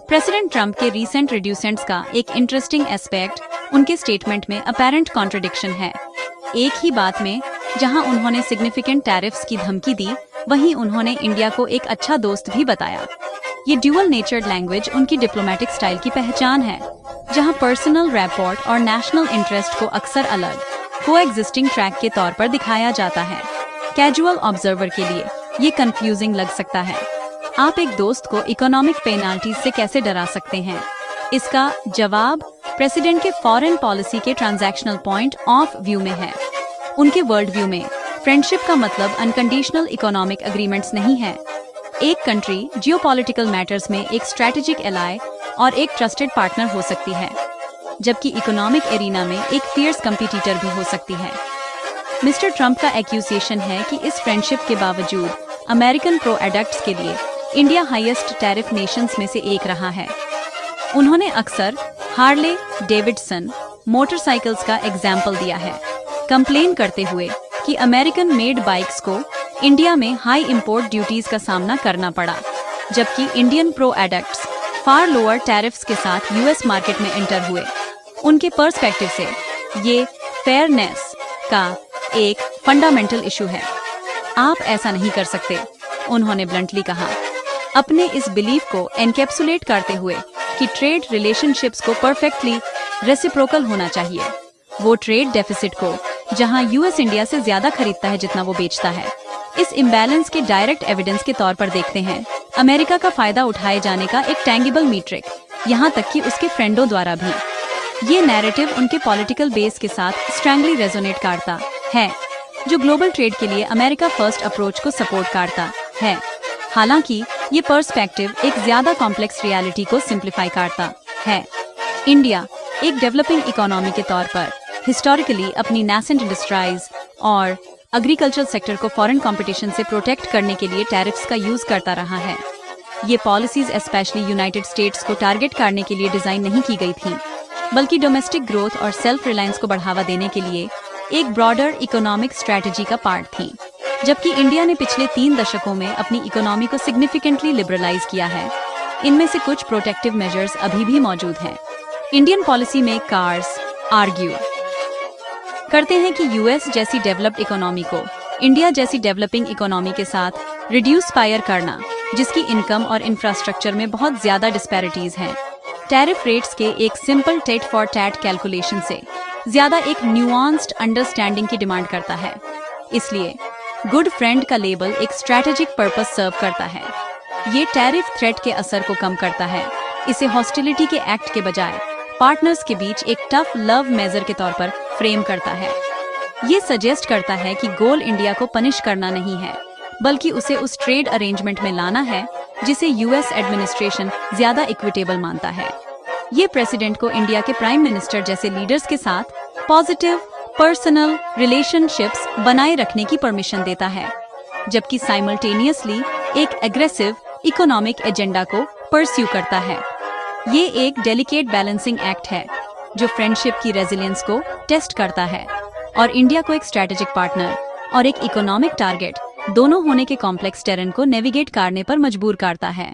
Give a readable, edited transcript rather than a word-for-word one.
President Trump के recent रिड्यूसेंट्स का एक इंटरेस्टिंग एस्पेक्ट उनके स्टेटमेंट में अपैरेंट कॉन्ट्रडिक्शन है। एक ही बात में जहां उन्होंने सिग्निफिकेंट टैरिफ्स की धमकी दी, वहीं उन्होंने इंडिया को एक अच्छा दोस्त भी बताया। ये ड्यूअल नेचर्ड लैंग्वेज उनकी डिप्लोमेटिक स्टाइल की पहचान है, जहां पर्सनल रैपोर्ट और नेशनल इंटरेस्ट को अक्सर अलग कोएग्जिस्टिंग ट्रैक के तौर पर दिखाया जाता है। कैजुअल ऑब्जर्वर के लिए ये कंफ्यूजिंग लग सकता है। आप एक दोस्त को इकोनॉमिक पेनाल्टीज से कैसे डरा सकते हैं? इसका जवाब प्रेसिडेंट के फॉरेन पॉलिसी के ट्रांजैक्शनल पॉइंट ऑफ व्यू में है। उनके वर्ल्ड व्यू में फ्रेंडशिप का मतलब अनकंडीशनल इकोनॉमिक एग्रीमेंट्स नहीं है। एक कंट्री जियोपॉलिटिकल मैटर्स में एक स्ट्रैटेजिक एलाय और एक ट्रस्टेड पार्टनर हो सकती है, जबकि इकोनॉमिक एरिना में एक फियर्स कंपटीटर भी हो सकती है। मिस्टर ट्रंप का एक्यूजेशन है कि इस फ्रेंडशिप के बावजूद अमेरिकन प्रोडक्ट्स के लिए इंडिया हाईएस्ट टैरिफ नेशंस में से एक रहा है। उन्होंने अक्सर हार्ले डेविडसन मोटरसाइकिल्स का एग्जाम्पल दिया है, कंप्लेन करते हुए कि अमेरिकन मेड बाइक्स को इंडिया में हाई इंपोर्ट ड्यूटीज का सामना करना पड़ा, जबकि इंडियन प्रोडक्ट्स फार लोअर टैरिफ्स के साथ यूएस मार्केट में एंटर हुए। उनके पर्सपेक्टिव से ये फेयरनेस का एक फंडामेंटल इशू है। आप ऐसा नहीं कर सकते, उन्होंने ब्लंटली कहा, अपने इस बिलीफ को एनकैप्सुलेट करते हुए कि ट्रेड रिलेशनशिप्स को परफेक्टली रेसिप्रोकल होना चाहिए। वो ट्रेड डेफिसिट को जहां यूएस इंडिया से ज्यादा खरीदता है जितना वो बेचता है, इस इम्बैलेंस के डायरेक्ट एविडेंस के तौर पर देखते हैं। अमेरिका का फायदा उठाए जाने का एक टैंगिबल मीट्रिक, यहाँ तक कि उसके फ्रेंडों द्वारा भी। ये नैरेटिव उनके पॉलिटिकल बेस के साथ स्ट्रांगली रेजोनेट करता है, जो ग्लोबल ट्रेड के लिए अमेरिका फर्स्ट अप्रोच को सपोर्ट करता है। हालांकि ये पर्सपेक्टिव एक ज्यादा कॉम्प्लेक्स रियलिटी को सिंप्लीफाई करता है। इंडिया एक डेवलपिंग इकोनॉमी के तौर पर हिस्टोरिकली अपनी नेसेंट इंडस्ट्रीज और एग्रीकल्चर सेक्टर को फॉरेन कंपटीशन से प्रोटेक्ट करने के लिए टैरिफ्स का यूज करता रहा है। ये पॉलिसीज स्पेशली यूनाइटेड स्टेट्स को टारगेट करने के लिए डिजाइन नहीं की गई थी, बल्कि डोमेस्टिक ग्रोथ और सेल्फ रिलायंस को बढ़ावा देने के लिए एक ब्रॉडर इकोनॉमिक स्ट्रेटजी का पार्ट थी। जबकि इंडिया ने पिछले 3 दशकों में अपनी इकोनॉमी को सिग्निफिकेंटली लिबरलाइज किया है, इनमें से कुछ प्रोटेक्टिव मेजर्स अभी भी मौजूद हैं। इंडियन पॉलिसी में कार्स आर्ग्यू करते हैं कि यूएस जैसी डेवलप्ड इकोनॉमी को इंडिया जैसी डेवलपिंग इकोनॉमी के साथ रिड्यूस पायर करना, जिसकी इनकम और इंफ्रास्ट्रक्चर में बहुत ज्यादा डिस्पैरिटीज हैं, टैरिफ रेट्स के एक simple tit for tat calculation से ज्यादा एक न्यूआंस्ड अंडरस्टैंडिंग की डिमांड करता है। इसलिए गुड फ्रेंड का लेबल एक स्ट्रैटेजिक पर्पस सर्व करता है। ये टैरिफ थ्रेट के असर को कम करता है, इसे हॉस्टिलिटी के एक्ट के बजाय पार्टनर्स के बीच एक टफ लव मेजर के तौर पर फ्रेम करता है। ये सजेस्ट करता है कि गोल इंडिया को पनिश करना नहीं है, बल्कि उसे उस ट्रेड अरेंजमेंट में लाना है जिसे यूएस एडमिनिस्ट्रेशन ज्यादा इक्विटेबल मानता है। ये प्रेसिडेंट को इंडिया के प्राइम मिनिस्टर जैसे लीडर्स के साथ पॉजिटिव पर्सनल रिलेशनशिप्स बनाए रखने की परमिशन देता है, जबकि साइमल्टेनियसली एक एग्रेसिव इकोनॉमिक एजेंडा को परस्यू करता है। ये एक डेलिकेट बैलेंसिंग एक्ट है जो फ्रेंडशिप की रेजिलियंस को टेस्ट करता है और इंडिया को एक स्ट्रैटेजिक पार्टनर और एक इकोनॉमिक टारगेट दोनों होने के कॉम्प्लेक्स टेरेन को नेविगेट करने पर मजबूर करता है।